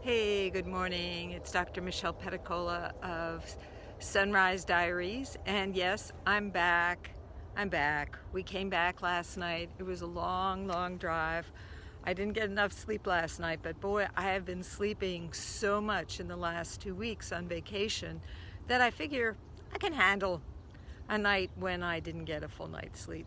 Hey, good morning. It's Dr. Michelle Pedicola of Sunrise Diaries. And yes, I'm back. We came back last night. It was a long, long drive. I didn't get enough sleep last night, but boy, I have been sleeping so much in the last 2 weeks on vacation that I figure I can handle a night when I didn't get a full night's sleep.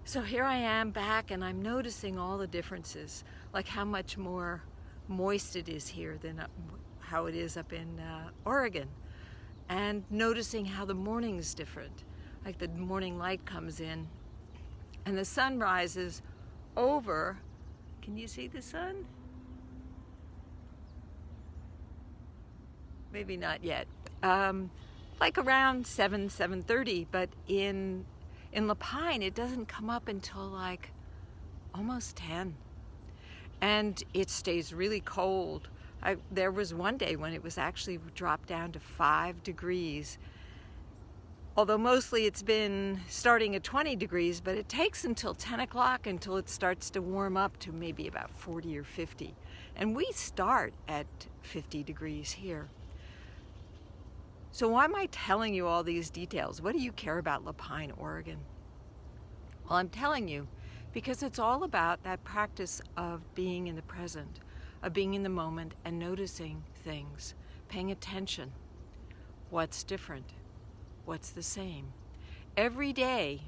So here I am back, and I'm noticing all the differences, like how much more moist it is here than how it is up in Oregon, and noticing how the morning's different. Like the morning light comes in and the sun rises over. Can you see the sun? Maybe not yet. Like around 7:30, but in La Pine it doesn't come up until like almost 10. And it stays really cold. There was one day when it was actually dropped down to 5 degrees. Although mostly it's been starting at 20 degrees, but it takes until 10 o'clock until it starts to warm up to maybe about 40 or 50. And we start at 50 degrees here. So why am I telling you all these details? What do you care about La Pine, Oregon? Well, I'm telling you because it's all about that practice of being in the present, of being in the moment and noticing things, paying attention. What's different? What's the same? Every day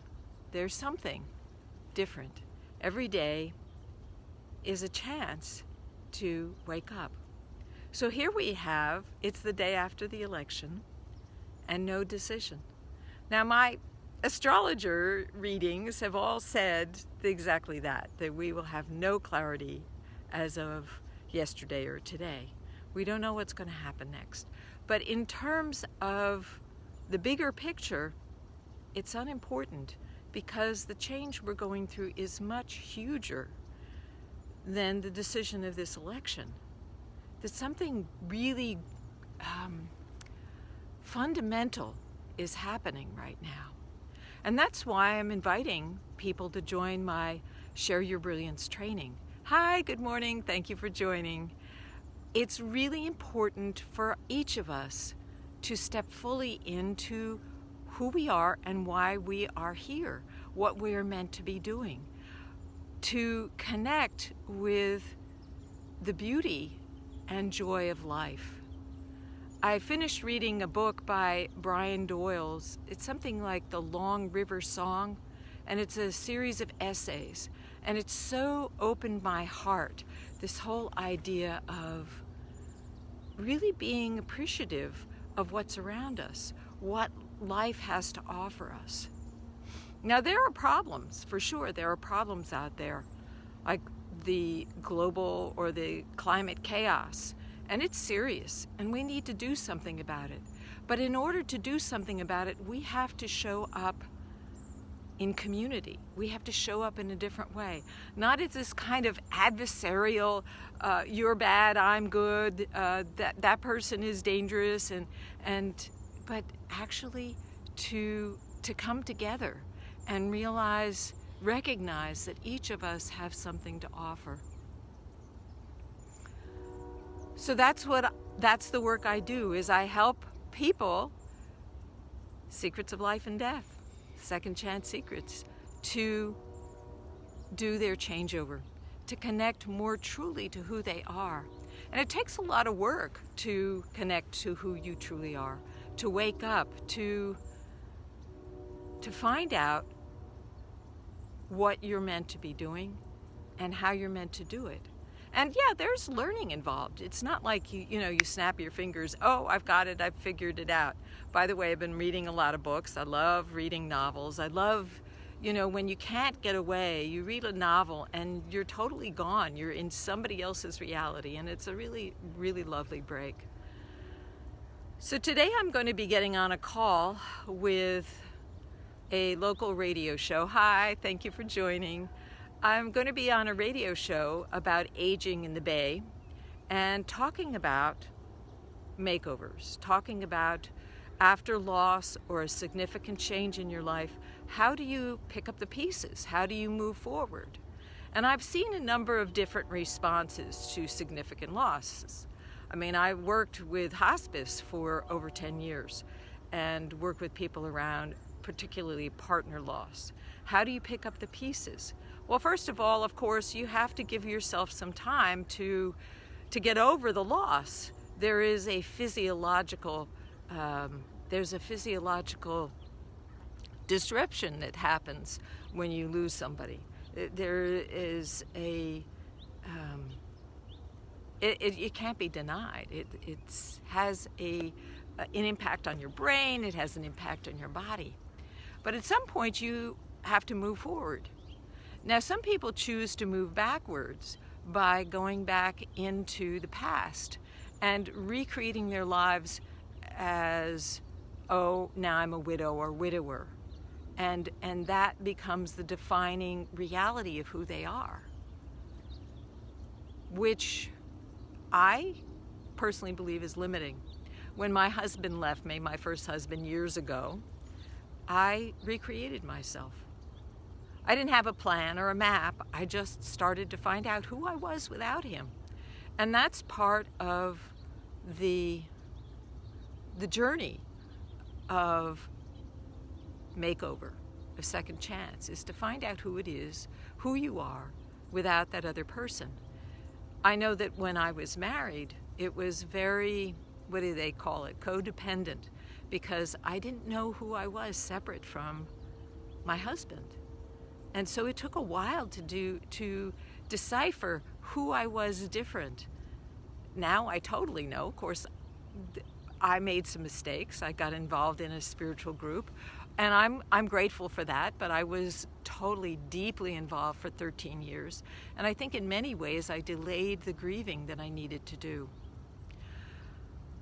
there's something different. Every day is a chance to wake up. So here we have, it's the day after the election and no decision. Now my astrologer readings have all said exactly that we will have no clarity as of yesterday or today. We don't know what's going to happen next. But in terms of the bigger picture, it's unimportant because the change we're going through is much huger than the decision of this election. That something really fundamental is happening right now. And that's why I'm inviting people to join my Share Your Brilliance training. Hi, good morning. Thank you for joining. It's really important for each of us to step fully into who we are and why we are here, what we're meant to be doing, to connect with the beauty and joy of life. I finished reading a book by Brian Doyle's. It's something like The Long River Song, and it's a series of essays. And it's so opened my heart, this whole idea of really being appreciative of what's around us, what life has to offer us. Now there are problems, for sure. There are problems out there, like the global or the climate chaos. And it's serious, and we need to do something about it. But in order to do something about it, we have to show up in community. We have to show up in a different way. Not as this kind of adversarial, you're bad, I'm good, that person is dangerous, but actually to come together and recognize that each of us have something to offer. So that's the work I do, is I help people, Secrets of Life and Death, Second Chance Secrets, to do their changeover, to connect more truly to who they are. And it takes a lot of work to connect to who you truly are, to wake up, to find out what you're meant to be doing and how you're meant to do it. And yeah, there's learning involved. It's not like you snap your fingers, oh, I've got it, I've figured it out. By the way, I've been reading a lot of books. I love reading novels. I love, when you can't get away, you read a novel and you're totally gone. You're in somebody else's reality, and it's a really, really lovely break. So today I'm going to be getting on a call with a local radio show. Hi, thank you for joining. I'm going to be on a radio show about aging in the Bay and talking about makeovers, talking about after loss or a significant change in your life, how do you pick up the pieces? How do you move forward? And I've seen a number of different responses to significant losses. I mean, I worked with hospice for over 10 years and worked with people around particularly partner loss. How do you pick up the pieces? Well, first of all, of course, you have to give yourself some time to get over the loss. There is a physiological disruption that happens when you lose somebody. There is it can't be denied. It has an impact on your brain. It has an impact on your body. But at some point, you have to move forward. Now, some people choose to move backwards by going back into the past and recreating their lives as, oh, now I'm a widow or widower. And that becomes the defining reality of who they are, which I personally believe is limiting. When my husband left me, my first husband years ago, I recreated myself. I didn't have a plan or a map. I just started to find out who I was without him. And that's part of the journey of makeover, a second chance, is to find out who it is, who you are, without that other person. I know that when I was married, it was very, what do they call it, codependent, because I didn't know who I was separate from my husband. And so it took a while to decipher who I was different. Now I totally know. Of course, I made some mistakes. I got involved in a spiritual group, and I'm grateful for that, but I was totally deeply involved for 13 years. And I think in many ways I delayed the grieving that I needed to do.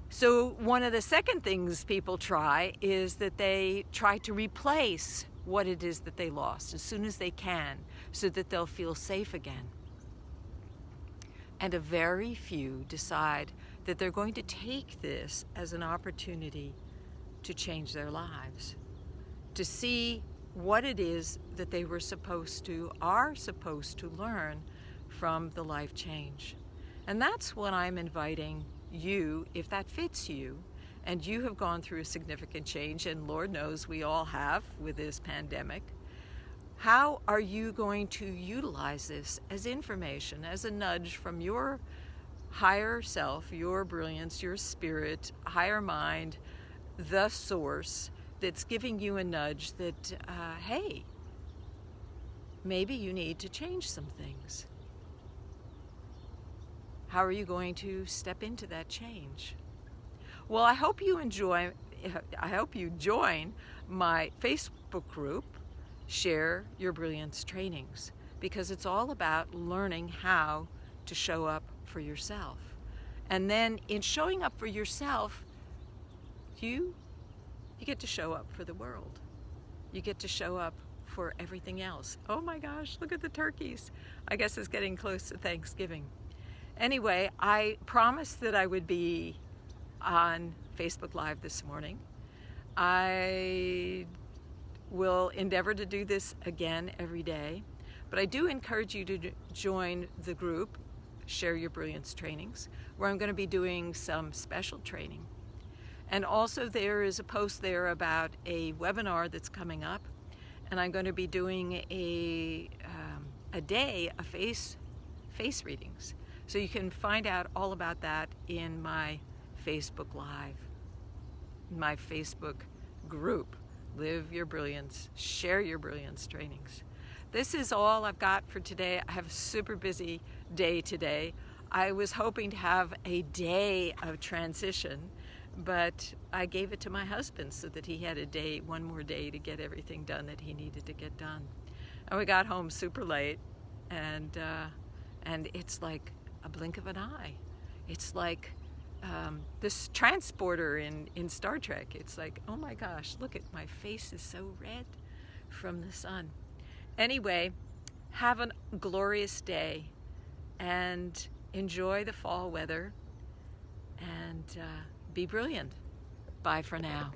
So one of the second things people try is that they try to replace what it is that they lost as soon as they can, so that they'll feel safe again. And a very few decide that they're going to take this as an opportunity to change their lives, to see what it is that they are supposed to learn from the life change. And that's what I'm inviting you, if that fits you, and you have gone through a significant change, and Lord knows we all have with this pandemic. How are you going to utilize this as information, as a nudge from your higher self, your brilliance, your spirit, higher mind, the source that's giving you a nudge that, hey, maybe you need to change some things? How are you going to step into that change? Well, I hope you join my Facebook group, Share Your Brilliance Trainings, because it's all about learning how to show up for yourself. And then in showing up for yourself, you get to show up for the world. You get to show up for everything else. Oh my gosh, look at the turkeys. I guess it's getting close to Thanksgiving. Anyway, I promised that I would be on Facebook Live this morning. I will endeavor to do this again every day, but I do encourage you to join the group, Share Your Brilliance Trainings, where I'm going to be doing some special training. And also there is a post there about a webinar that's coming up, and I'm going to be doing a day of face readings. So you can find out all about that in my Facebook Live, my Facebook group, Live Your Brilliance, Share Your Brilliance Trainings. This is all I've got for today. I have a super busy day today. I was hoping to have a day of transition, but I gave it to my husband so that he had one more day to get everything done that he needed to get done. And we got home super late, and it's like a blink of an eye. It's like this transporter in Star Trek. It's like, oh my gosh, look at my face is so red from the sun. Anyway, have a glorious day and enjoy the fall weather and be brilliant. Bye for now.